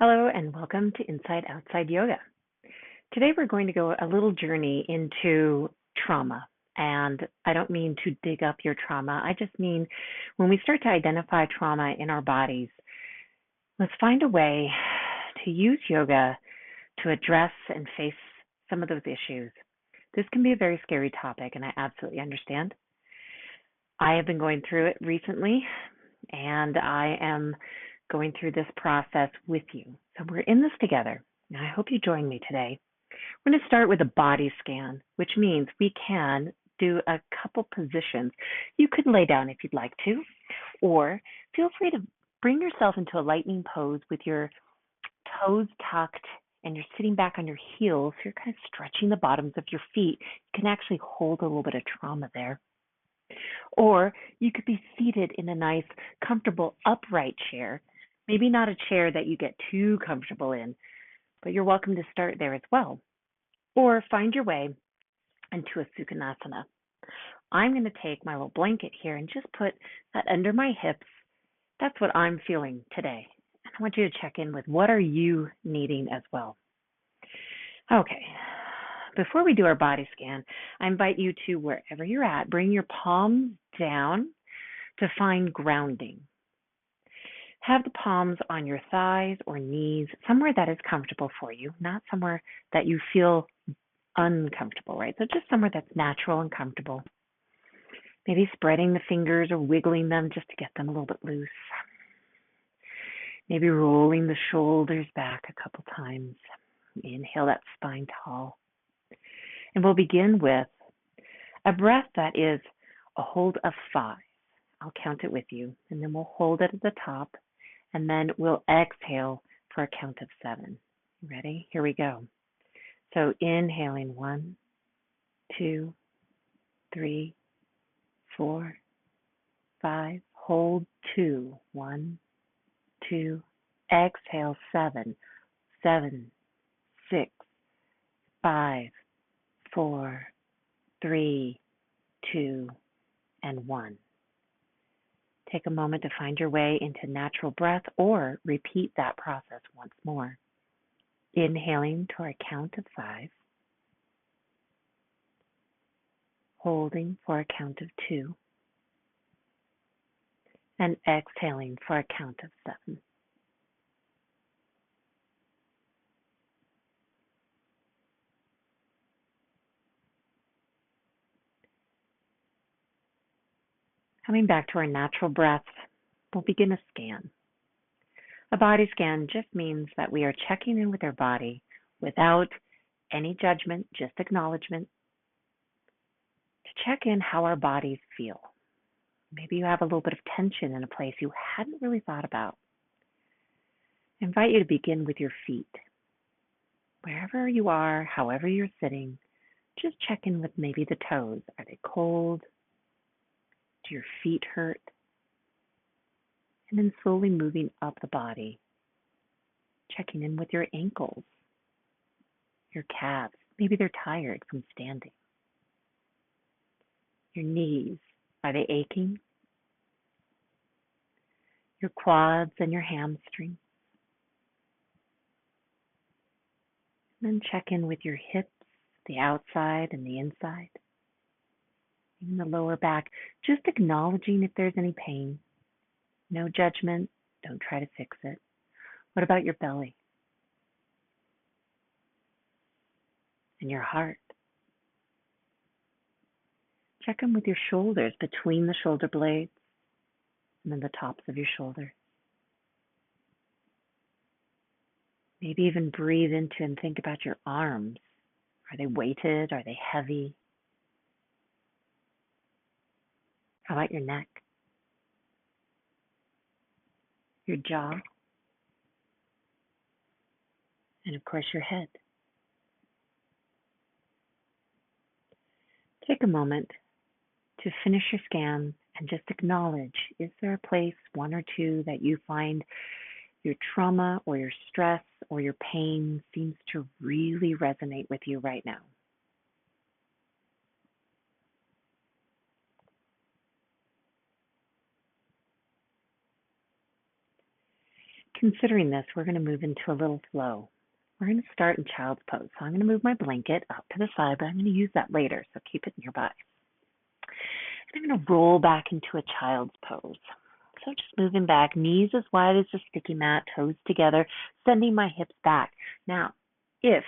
Hello and welcome to Inside Outside Yoga. Today we're going to go a little journey into trauma. And I don't mean to dig up your trauma. I just mean when we start to identify trauma in our bodies, let's find a way to use yoga to address and face some of those issues. This can be a very scary topic, and I absolutely understand. I have been going through it recently, and I am going through this process with you. So we're in this together. And I hope you join me today. We're going to start with a body scan, which means we can do a couple positions. You could lay down if you'd like to, or feel free to bring yourself into a lightning pose with your toes tucked and you're sitting back on your heels. So you're kind of stretching the bottoms of your feet. You can actually hold a little bit of trauma there. Or you could be seated in a nice, comfortable, upright chair. Maybe not a chair that you get too comfortable in, but you're welcome to start there as well. Or find your way into a Sukanasa. I'm going to take my little blanket here and just put that under my hips. That's what I'm feeling today. And I want you to check in with what are you needing as well. Okay. Before we do our body scan, I invite you to, wherever you're at, bring your palms down to find grounding. Have the palms on your thighs or knees, somewhere that is comfortable for you, not somewhere that you feel uncomfortable, right? So just somewhere that's natural and comfortable. Maybe spreading the fingers or wiggling them just to get them a little bit loose. Maybe rolling the shoulders back a couple times. Inhale that spine tall. And we'll begin with a breath that is a hold of 5. I'll count it with you, and then we'll hold it at the top, and then we'll exhale for a count of 7. Ready? Here we go. So inhaling 1, 2, 3, 4, 5. Hold 2. 1, 2. Exhale 7. 7, 6, 5, 4, 3, 2, and 1. Take a moment to find your way into natural breath or repeat that process once more. Inhaling to our count of 5. Holding for a count of 2. And exhaling for a count of 7. Coming back to our natural breath, we'll begin a scan. A body scan just means that we are checking in with our body without any judgment, just acknowledgement, to check in how our bodies feel. Maybe you have a little bit of tension in a place you hadn't really thought about. I invite you to begin with your feet. Wherever you are, however you're sitting, just check in with maybe the toes. Are they cold? Do your feet hurt? And then slowly moving up the body, checking in with your ankles, your calves. Maybe they're tired from standing. Your knees, are they aching? Your quads and your hamstrings. And then check in with your hips, the outside and the inside. Even the lower back, just acknowledging if there's any pain. No judgment, don't try to fix it. What about your belly? And your heart? Check in with your shoulders, between the shoulder blades and then the tops of your shoulders. Maybe even breathe into and think about your arms. Are they weighted? Are they heavy? How about your neck? Your jaw? And of course your head. Take a moment to finish your scan and just acknowledge, is there a place, one or two, that you find your trauma or your stress or your pain seems to really resonate with you right now? considering this, we're going to move into a little flow. We're going to start in child's pose. So I'm going to move my blanket up to the side, but I'm going to use that later, so keep it nearby. And I'm going to roll back into a child's pose. So just moving back, knees as wide as the sticky mat, toes together, sending my hips back. Now, if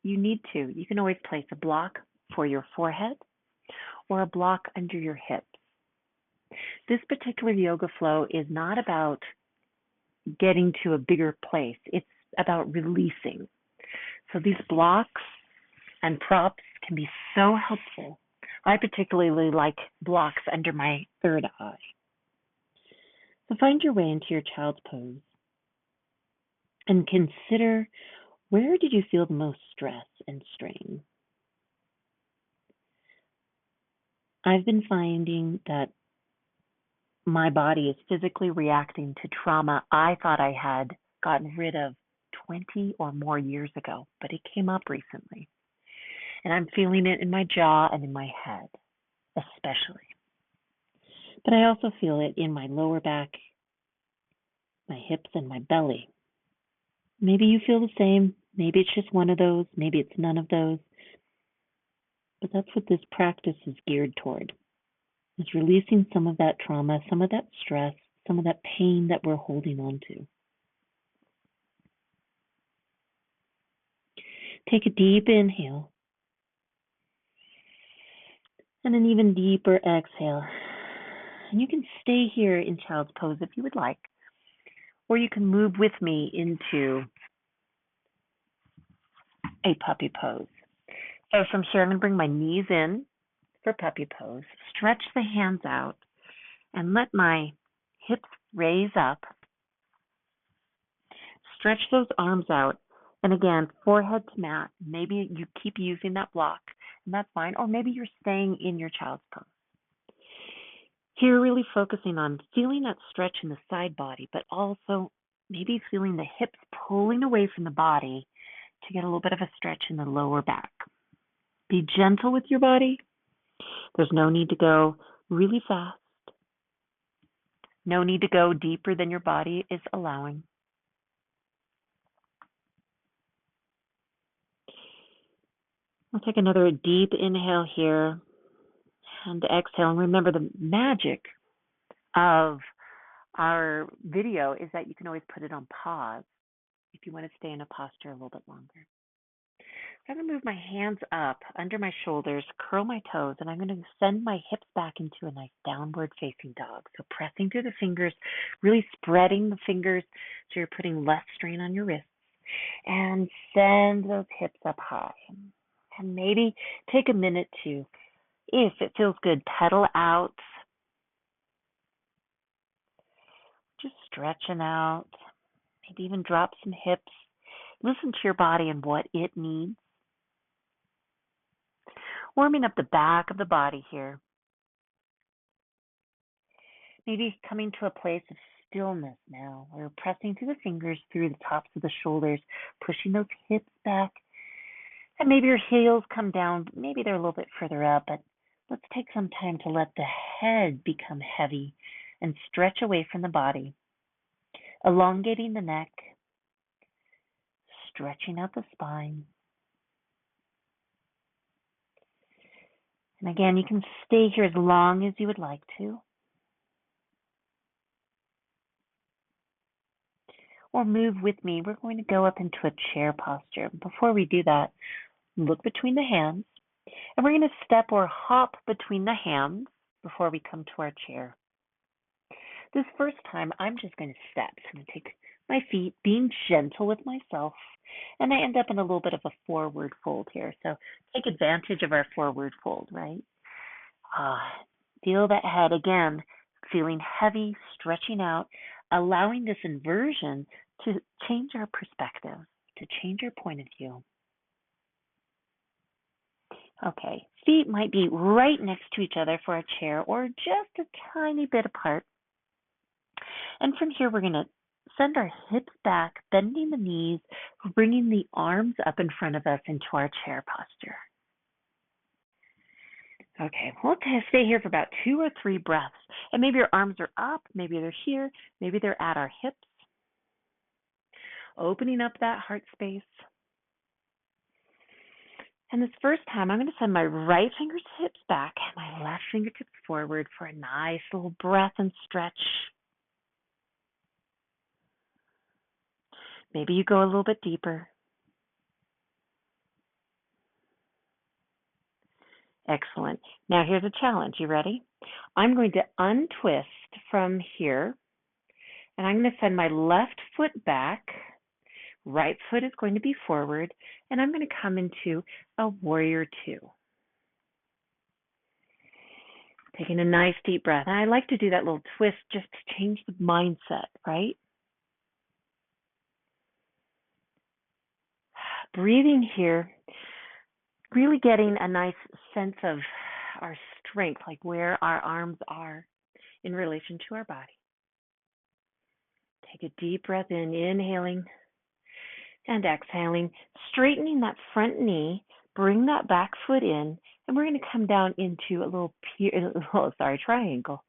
you need to, you can always place a block for your forehead or a block under your hips. This particular yoga flow is not about getting to a bigger place. It's about releasing. So these blocks and props can be so helpful. I particularly like blocks under my third eye. So find your way into your child's pose and consider, where did you feel the most stress and strain? I've been finding that my body is physically reacting to trauma I thought I had gotten rid of 20 or more years ago, but it came up recently. And I'm feeling it in my jaw and in my head, especially. But I also feel it in my lower back, my hips, and my belly. Maybe you feel the same. Maybe it's just one of those. Maybe it's none of those. But that's what this practice is geared toward, is releasing some of that trauma, some of that stress, some of that pain that we're holding on to. Take a deep inhale and an even deeper exhale. And you can stay here in child's pose if you would like, or you can move with me into a puppy pose. So from here, I'm going to bring my knees in for puppy pose, stretch the hands out, and let my hips raise up. Stretch those arms out. And again, forehead to mat. Maybe you keep using that block, and that's fine. Or maybe you're staying in your child's pose. Here, really focusing on feeling that stretch in the side body, but also maybe feeling the hips pulling away from the body to get a little bit of a stretch in the lower back. Be gentle with your body. There's no need to go really fast. No need to go deeper than your body is allowing. We'll take another deep inhale here and exhale. And remember, the magic of our video is that you can always put it on pause if you want to stay in a posture a little bit longer. I'm going to move my hands up under my shoulders, curl my toes, and I'm going to send my hips back into a nice downward facing dog. So pressing through the fingers, really spreading the fingers so you're putting less strain on your wrists. And send those hips up high. And maybe take a minute to, if it feels good, pedal out. Just stretching out. Maybe even drop some hips. Listen to your body and what it needs. Warming up the back of the body here. Maybe coming to a place of stillness now. We're pressing through the fingers through the tops of the shoulders, pushing those hips back. And maybe your heels come down. Maybe they're a little bit further up, but let's take some time to let the head become heavy and stretch away from the body. Elongating the neck, stretching out the spine. And again, you can stay here as long as you would like to. Or move with me. We're going to go up into a chair posture. Before we do that, look between the hands. And we're going to step or hop between the hands before we come to our chair. This first time, I'm just going to step. So I'm going to take my feet, being gentle with myself, and I end up in a little bit of a forward fold here. So take advantage of our forward fold, right? Feel that head again, feeling heavy, stretching out, allowing this inversion to change our perspective, to change our point of view. Okay, feet might be right next to each other for a chair or just a tiny bit apart. And from here, we're going to send our hips back, bending the knees, bringing the arms up in front of us into our chair posture. Okay, we'll stay here for about 2 or 3 breaths. And maybe your arms are up, maybe they're here, maybe they're at our hips. opening up that heart space. And this first time, I'm going to send my right fingertips back and my left fingertips forward for a nice little breath and stretch. Maybe you go a little bit deeper. Excellent. Now here's a challenge. You ready? I'm going to untwist from here, and I'm going to send my left foot back. Right foot is going to be forward, and I'm going to come into a warrior two. Taking a nice deep breath. And I like to do that little twist just to change the mindset, right? Breathing here, really getting a nice sense of our strength, like where our arms are in relation to our body. Take a deep breath in, inhaling and exhaling, straightening that front knee, bring that back foot in, and we're going to come down into a little triangle.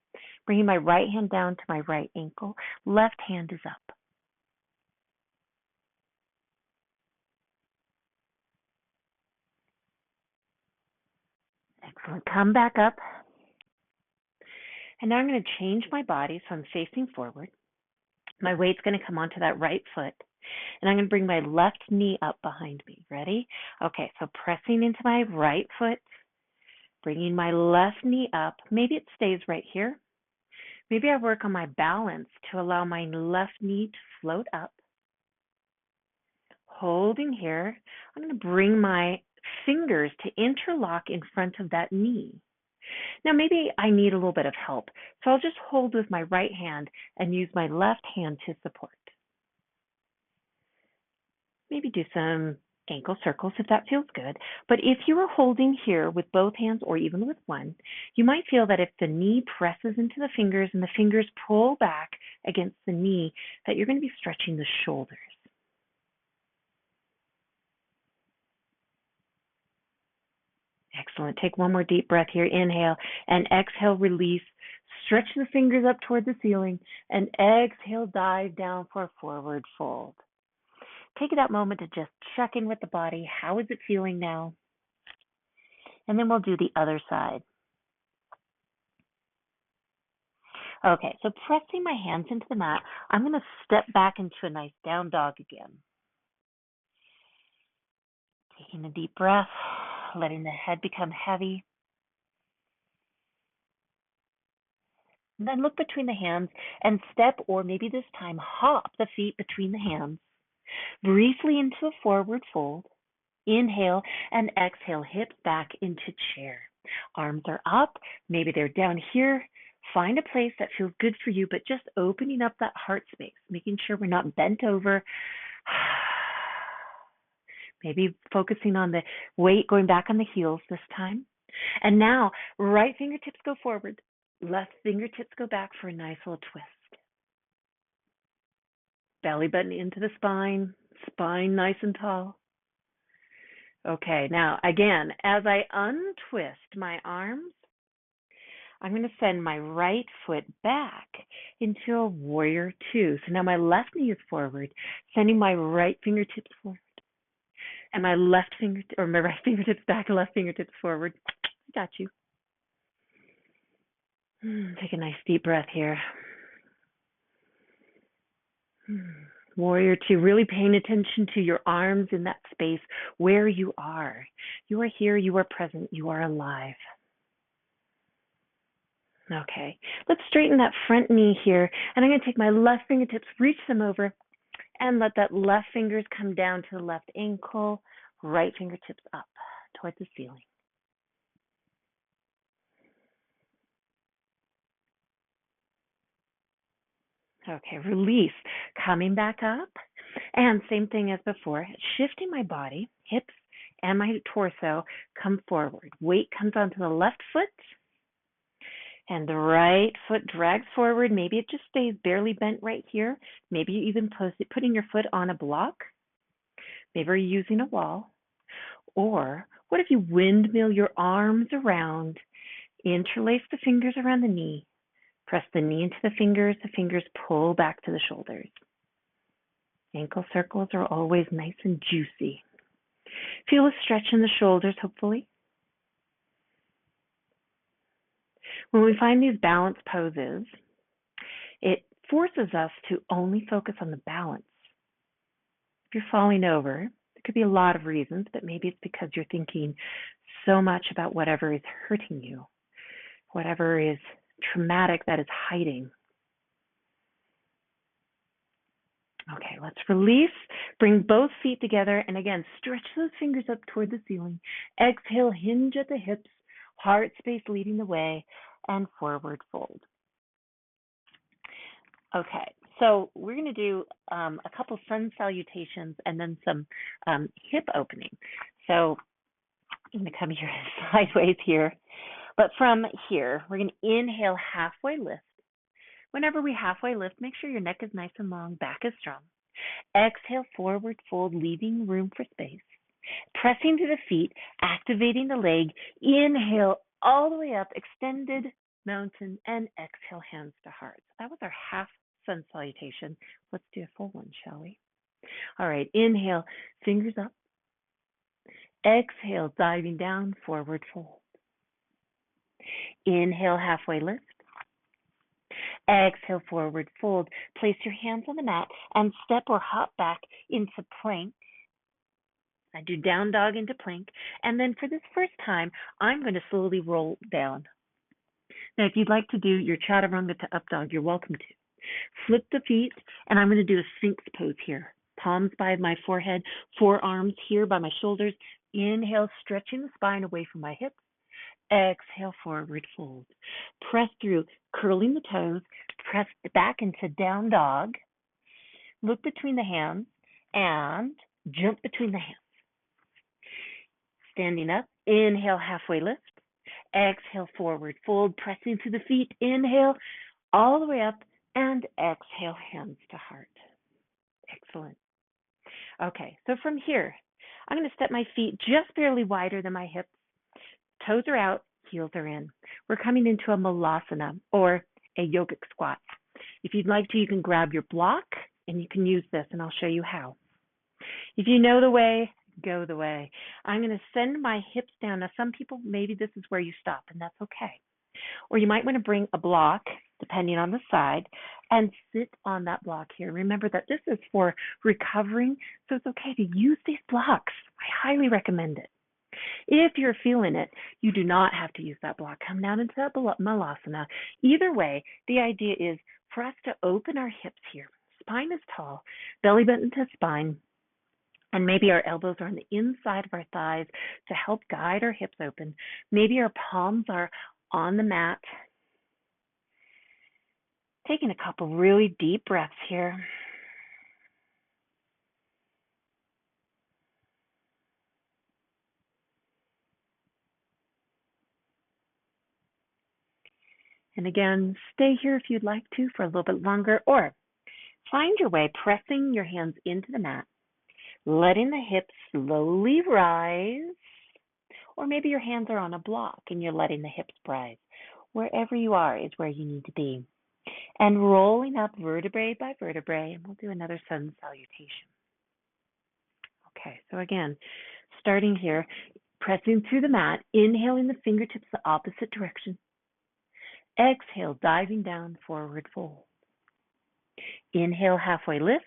Bringing my right hand down to my right ankle, left hand is up. Excellent. Come back up. And now I'm going to change my body so I'm facing forward. My weight's going to come onto that right foot. And I'm going to bring my left knee up behind me. Ready? Okay, so pressing into my right foot, bringing my left knee up. Maybe it stays right here. Maybe I work on my balance to allow my left knee to float up. Holding here, I'm going to bring my fingers to interlock in front of that knee. Now, maybe I need a little bit of help, so I'll just hold with my right hand and use my left hand to support. Maybe do some ankle circles if that feels good. But if you are holding here with both hands or even with one, you might feel that if the knee presses into the fingers and the fingers pull back against the knee, that you're going to be stretching the shoulders. Excellent. Take one more deep breath here. Inhale and exhale, release. Stretch the fingers up toward the ceiling and exhale, dive down for a forward fold. Take that moment to just check in with the body. How is it feeling now? And then we'll do the other side. Okay, so pressing my hands into the mat, I'm going to step back into a nice down dog again. Taking a deep breath, letting the head become heavy. And then look between the hands and step, or maybe this time hop the feet between the hands. Briefly into a forward fold. Inhale and exhale, hips back into chair. Arms are up, maybe they're down here. Find a place that feels good for you, but just opening up that heart space, making sure we're not bent over. Maybe focusing on the weight going back on the heels this time. And now, right fingertips go forward, left fingertips go back for a nice little twist. Belly button into the spine, spine nice and tall. Okay, now again, as I untwist my arms, I'm going to send my right foot back into a warrior two. So now my left knee is forward, sending my right fingertips forward. And my right fingertips back, left fingertips forward. Got you. Take a nice deep breath here. Warrior two, really paying attention to your arms in that space where you are. You are here, you are present, you are alive. Okay, let's straighten that front knee here. And I'm going to take my left fingertips, reach them over, and let that left fingers come down to the left ankle, right fingertips up towards the ceiling. Okay, release. Coming back up. And same thing as before, shifting my body, hips and my torso come forward. Weight comes onto the left foot. And the right foot drags forward. Maybe it just stays barely bent right here. Maybe you even putting your foot on a block. Maybe you're using a wall. Or what if you windmill your arms around, interlace the fingers around the knee, press the knee into the fingers pull back to the shoulders. Ankle circles are always nice and juicy. Feel a stretch in the shoulders, hopefully. When we find these balance poses, it forces us to only focus on the balance. If you're falling over, there could be a lot of reasons, but maybe it's because you're thinking so much about whatever is hurting you, whatever is traumatic that is hiding. Okay, let's release. Bring both feet together, and again, stretch those fingers up toward the ceiling. Exhale, hinge at the hips, heart space leading the way, and forward fold. Okay, so we're going to do a couple sun salutations and then some hip opening. So I'm going to come here sideways here. But from here, we're going to inhale, halfway lift. Whenever we halfway lift, make sure your neck is nice and long, back is strong. Exhale, forward fold, leaving room for space. Pressing to the feet, activating the leg. Inhale all the way up, extended mountain, and exhale, hands to heart. So that was our half sun salutation. Let's do a full one, shall we? All right, inhale, fingers up. Exhale, diving down, forward fold. Inhale, halfway lift. Exhale, forward fold. Place your hands on the mat and step or hop back into plank. I do down dog into plank. And then for this first time, I'm going to slowly roll down. Now, if you'd like to do your chaturanga to up dog, you're welcome to. Flip the feet, and I'm going to do a sphinx pose here. Palms by my forehead, forearms here by my shoulders. Inhale, stretching the spine away from my hips. Exhale, forward fold. Press through, curling the toes. Press back into down dog. Look between the hands and jump between the hands. Standing up, inhale, halfway lift. Exhale, forward fold, pressing to the feet. Inhale, all the way up, and exhale, hands to heart. Excellent. Okay, so from here, I'm going to step my feet just barely wider than my hips. Toes are out, heels are in. We're coming into a malasana, or a yogic squat. If you'd like to, you can grab your block, and you can use this, and I'll show you how. If you know the way, go the way. I'm going to send my hips down. Now, some people, maybe this is where you stop, and that's okay. Or you might want to bring a block, depending on the side, and sit on that block here. Remember that this is for recovering, so it's okay to use these blocks. I highly recommend it. If you're feeling it, you do not have to use that block. Come down into that malasana. Either way, the idea is for us to open our hips here. Spine is tall, belly button to spine, and maybe our elbows are on the inside of our thighs to help guide our hips open. Maybe our palms are on the mat. Taking a couple really deep breaths here. And again, stay here if you'd like to for a little bit longer, or find your way pressing your hands into the mat, letting the hips slowly rise, or maybe your hands are on a block and you're letting the hips rise. Wherever you are is where you need to be. And rolling up vertebrae by vertebrae, and we'll do another sun salutation. Okay, so again, starting here, pressing through the mat, inhaling the fingertips the opposite direction. Exhale, diving down, forward fold. Inhale, halfway lift.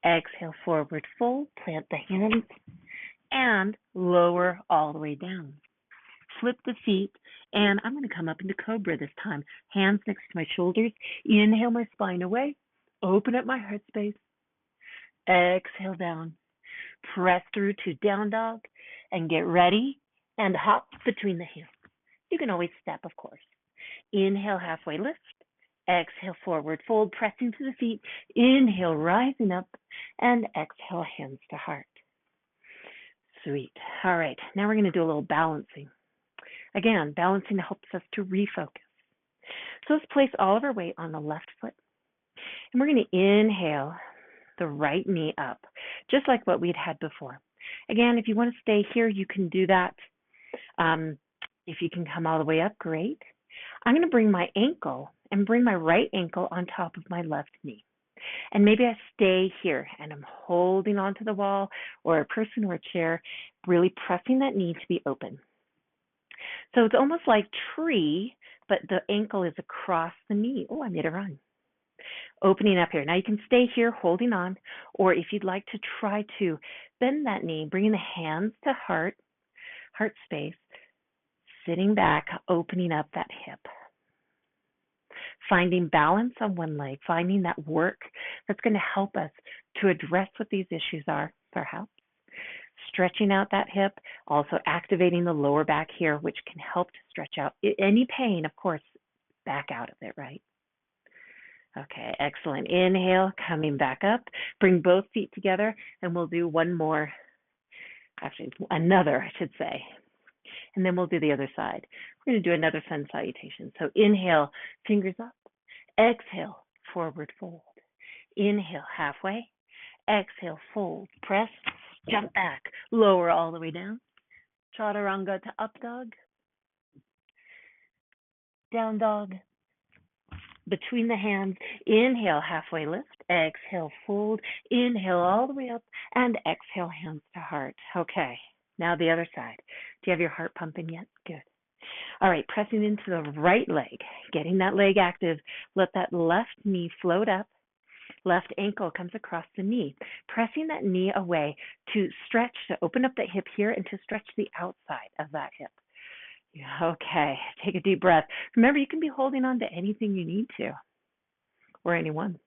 Exhale, forward fold, plant the hands, and lower all the way down. Flip the feet, and I'm going to come up into cobra this time. Hands next to my shoulders. Inhale my spine away. Open up my heart space. Exhale down. Press through to down dog, and get ready and hop between the hands. You can always step, of course. Inhale, halfway lift. Exhale, forward fold, pressing to the feet. Inhale, rising up, and exhale, hands to heart. Sweet. All right, now we're going to do a little balancing. Again, balancing helps us to refocus. So let's place all of our weight on the left foot. And we're going to inhale the right knee up, just like what we'd had before. Again, if you want to stay here, you can do that. If you can come all the way up, great. I'm going to bring my ankle and bring my right ankle on top of my left knee. And maybe I stay here and I'm holding onto the wall or a person or a chair, really pressing that knee to be open. So it's almost like tree, but the ankle is across the knee. Oh, I made it run. Opening up here. Now you can stay here holding on, or if you'd like to try to bend that knee, bringing the hands to heart space, sitting back, opening up that hip. Finding balance on one leg, finding that work that's going to help us to address what these issues are, perhaps. Stretching out that hip, also activating the lower back here, which can help to stretch out any pain, of course, back out of it, right? Okay, excellent. Inhale, coming back up. Bring both feet together, and we'll do one more, actually another, I should say. And then we'll do the other side. We're going to do another sun salutation. So inhale, fingers up. Exhale, forward fold. Inhale, halfway. Exhale, fold. Press, jump back. Lower all the way down. Chaturanga to up dog. Down dog. Between the hands, inhale, halfway lift, exhale, fold, inhale all the way up, and exhale, hands to heart. Okay, now the other side. Do you have your heart pumping yet? Good. All right, pressing into the right leg, getting that leg active. Let that left knee float up. Left ankle comes across the knee. Pressing that knee away to stretch, to open up that hip here and to stretch the outside of that hip. Okay, take a deep breath. Remember, you can be holding on to anything you need to, or anyone.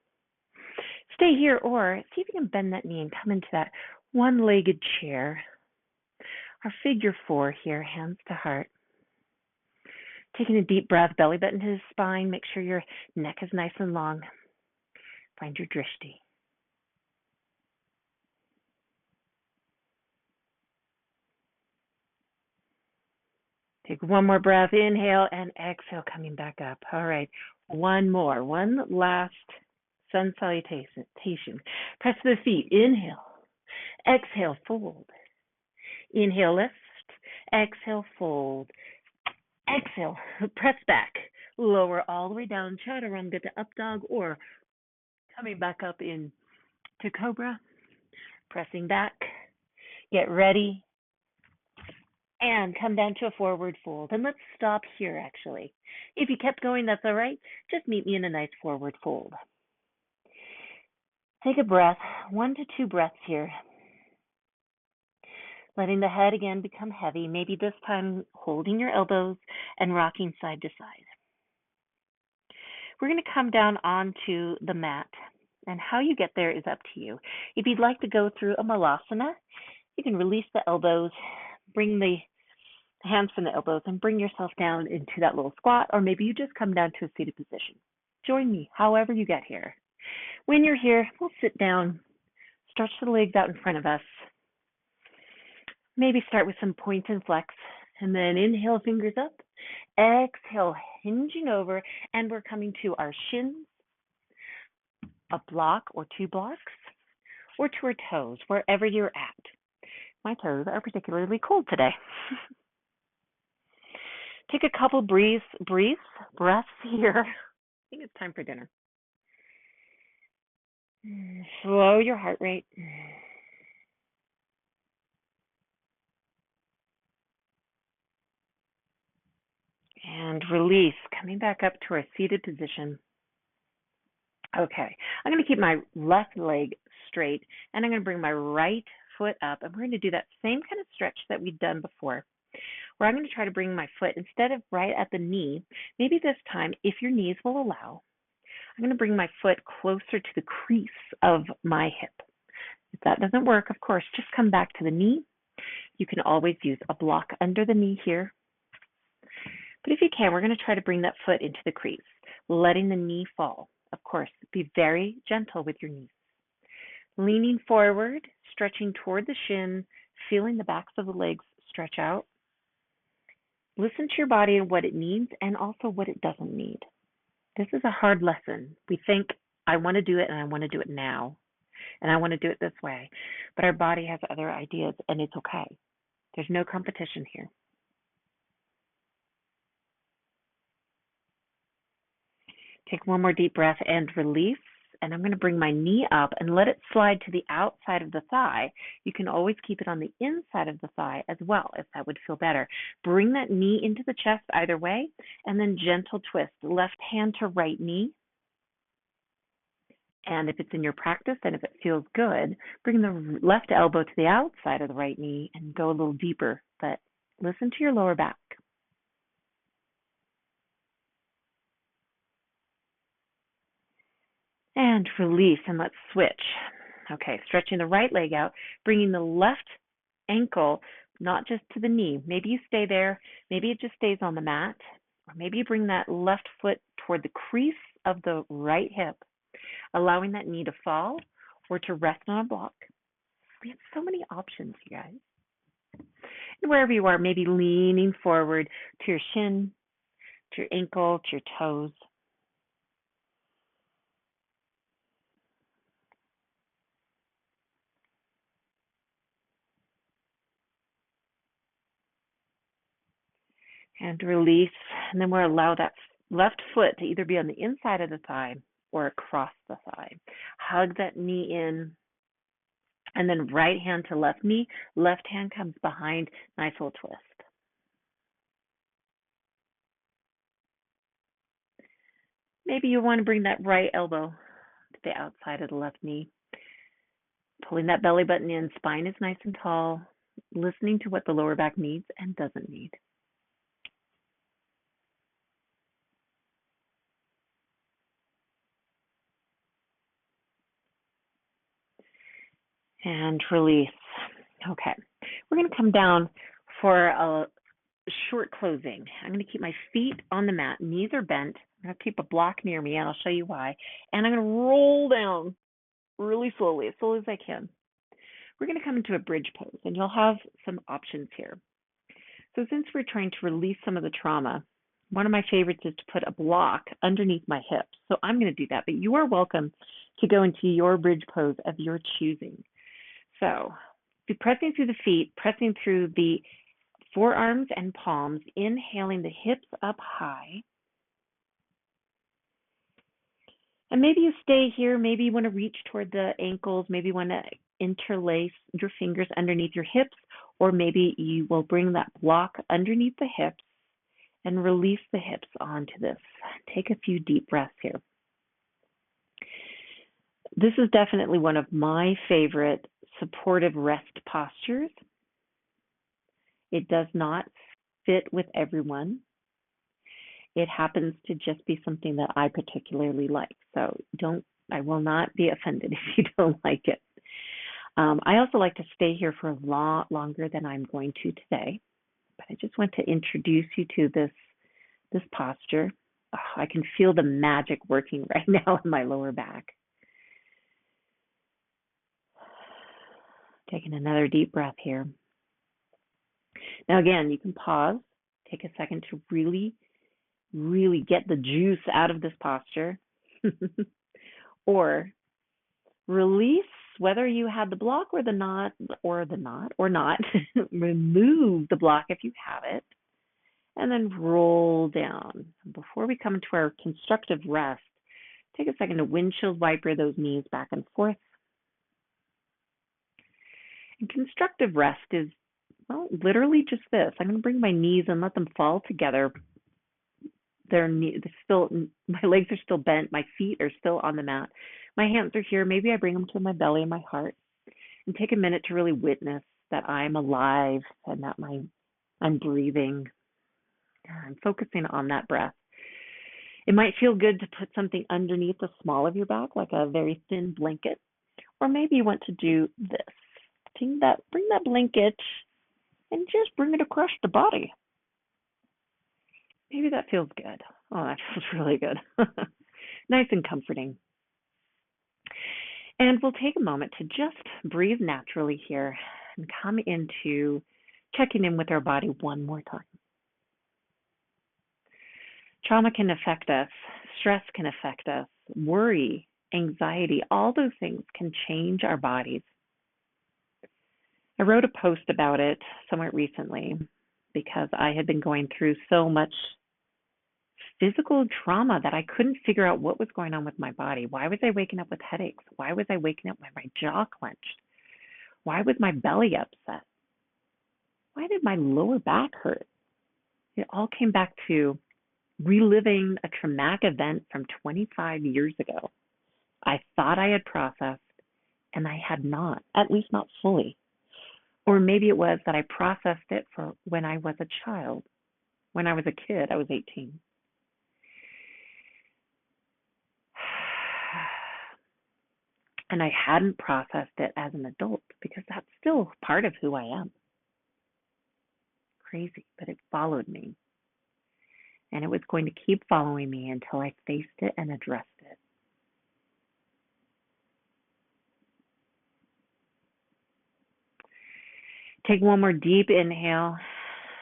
Stay here, or see if you can bend that knee and come into that one-legged chair. Our figure 4 here, hands to heart. Taking a deep breath, belly button to the spine. Make sure your neck is nice and long. Find your drishti. Take one more breath, inhale, and exhale, coming back up. All right, one more, one last sun salutation. Press the feet, inhale, exhale, fold. Inhale, lift, exhale, fold. Exhale, press back, lower all the way down, chaturanga to up dog, or coming back up into cobra, pressing back, get ready, and come down to a forward fold. And let's stop here, actually. If you kept going, that's all right. Just meet me in a nice forward fold. Take a breath, 1 to 2 breaths here. Letting the head again become heavy, maybe this time holding your elbows and rocking side to side. We're going to come down onto the mat, and how you get there is up to you. If you'd like to go through a malasana, you can release the elbows, bring the hands from the elbows, and bring yourself down into that little squat, or maybe you just come down to a seated position. Join me, however you get here. When you're here, we'll sit down, stretch the legs out in front of us. Maybe start with some point and flex, and then inhale, fingers up. Exhale, hinging over, and we're coming to our shins, a block or 2 blocks, or to our toes, wherever you're at. My toes are particularly cold today. Take a couple breaths here. I think it's time for dinner. Slow your heart rate. And release, coming back up to our seated position. Okay, I'm going to keep my left leg straight, and I'm going to bring my right foot up, and we're going to do that same kind of stretch that we've done before, where I'm going to try to bring my foot, instead of right at the knee, maybe this time, if your knees will allow, I'm going to bring my foot closer to the crease of my hip. If that doesn't work, of course, just come back to the knee. You can always use a block under the knee here. But if you can, we're going to try to bring that foot into the crease, letting the knee fall. Of course, be very gentle with your knees. Leaning forward, stretching toward the shin, feeling the backs of the legs stretch out. Listen to your body and what it needs, and also what it doesn't need. This is a hard lesson. We think, I want to do it, and I want to do it now, and I want to do it this way. But our body has other ideas, and it's okay. There's no competition here. Take one more deep breath and release. and I'm going to bring my knee up and let it slide to the outside of the thigh. You can always keep it on the inside of the thigh as well, if that would feel better. Bring that knee into the chest either way, and then gentle twist. Left hand to right knee. And if it's in your practice and if it feels good, bring the left elbow to the outside of the right knee and go a little deeper. But listen to your lower back. And release, and let's switch. Okay, stretching the right leg out, bringing the left ankle not just to the knee. Maybe you stay there, maybe it just stays on the mat, or maybe you bring that left foot toward the crease of the right hip, allowing that knee to fall or to rest on a block. We have so many options, you guys. And wherever you are, maybe leaning forward to your shin, to your ankle, to your toes. And release, and then we'll allow that left foot to either be on the inside of the thigh or across the thigh. Hug that knee in, and then right hand to left knee, left hand comes behind, nice little twist. Maybe you want to bring that right elbow to the outside of the left knee. Pulling that belly button in, spine is nice and tall, listening to what the lower back needs and doesn't need. And release. Okay, we're going to come down for a short closing. I'm going to keep my feet on the mat, knees are bent. I'm going to keep a block near me, and I'll show you why. And I'm going to roll down really slowly, as slowly as I can. We're going to come into a bridge pose, and you'll have some options here. So since we're trying to release some of the trauma, one of my favorites is to put a block underneath my hips. So I'm going to do that, but you are welcome to go into your bridge pose of your choosing. So be pressing through the feet, pressing through the forearms and palms, inhaling the hips up high. And maybe you stay here, maybe you want to reach toward the ankles, maybe you want to interlace your fingers underneath your hips, or maybe you will bring that block underneath the hips and release the hips onto this. Take a few deep breaths here. This is definitely one of my favorite supportive rest postures. It does not fit with everyone. It happens to just be something that I particularly like. So I will not be offended if you don't like it. I also like to stay here for a lot longer than I'm going to today, but I just want to introduce you to this posture. Oh, I can feel the magic working right now in my lower back. Taking another deep breath here. Now again, you can pause, take a second to really get the juice out of this posture, or release, whether you had the block or not, remove the block if you have it, and then roll down. Before we come into our constructive rest, take a second to windshield wiper those knees back and forth. And constructive rest is, well, literally just this. I'm going to bring my knees and let them fall together. My legs are still bent. My feet are still on the mat. My hands are here. Maybe I bring them to my belly and my heart. And take a minute to really witness that I'm alive and that I'm breathing. I'm focusing on that breath. It might feel good to put something underneath the small of your back, like a very thin blanket. Or maybe you want to do this. Bring that blanket and just bring it across the body. Maybe that feels good. Oh, that feels really good. Nice and comforting. And we'll take a moment to just breathe naturally here and come into checking in with our body one more time. Trauma can affect us. Stress can affect us. Worry, anxiety, all those things can change our bodies. I wrote a post about it somewhat recently because I had been going through so much physical trauma that I couldn't figure out what was going on with my body. Why was I waking up with headaches? Why was I waking up with my jaw clenched? Why was my belly upset? Why did my lower back hurt? It all came back to reliving a traumatic event from 25 years ago. I thought I had processed, and I had not, at least not fully. Or maybe it was that I processed it for when I was a child. When I was a kid, I was 18. And I hadn't processed it as an adult because that's still part of who I am. Crazy, but it followed me. And it was going to keep following me until I faced it and addressed it. Take one more deep inhale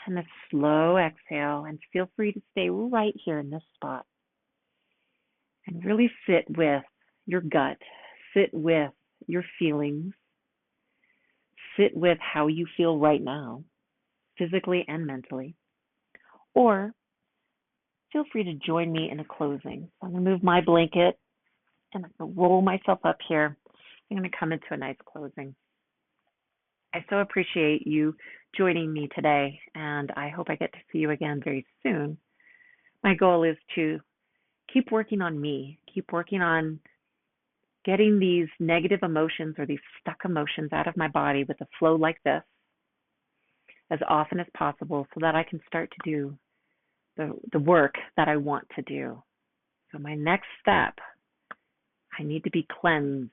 and a slow exhale, and feel free to stay right here in this spot and really sit with your gut, sit with your feelings, sit with how you feel right now, physically and mentally. Or feel free to join me in a closing. So I'm going to move my blanket and I'm going to roll myself up here. I'm going to come into a nice closing. I so appreciate you joining me today, and I hope I get to see you again very soon. My goal is to keep working on me, keep working on getting these negative emotions or these stuck emotions out of my body with a flow like this as often as possible so that I can start to do the work that I want to do. So my next step, I need to be cleansed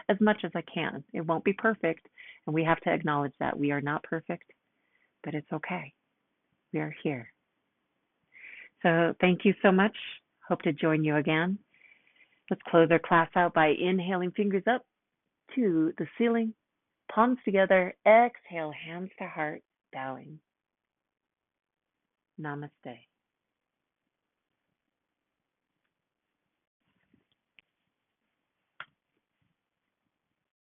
as much as I can. It won't be perfect, and we have to acknowledge that. We are not perfect, but it's okay. We are here. So thank you so much. Hope to join you again. Let's close our class out by inhaling, fingers up to the ceiling, palms together. Exhale, hands to heart, bowing. Namaste.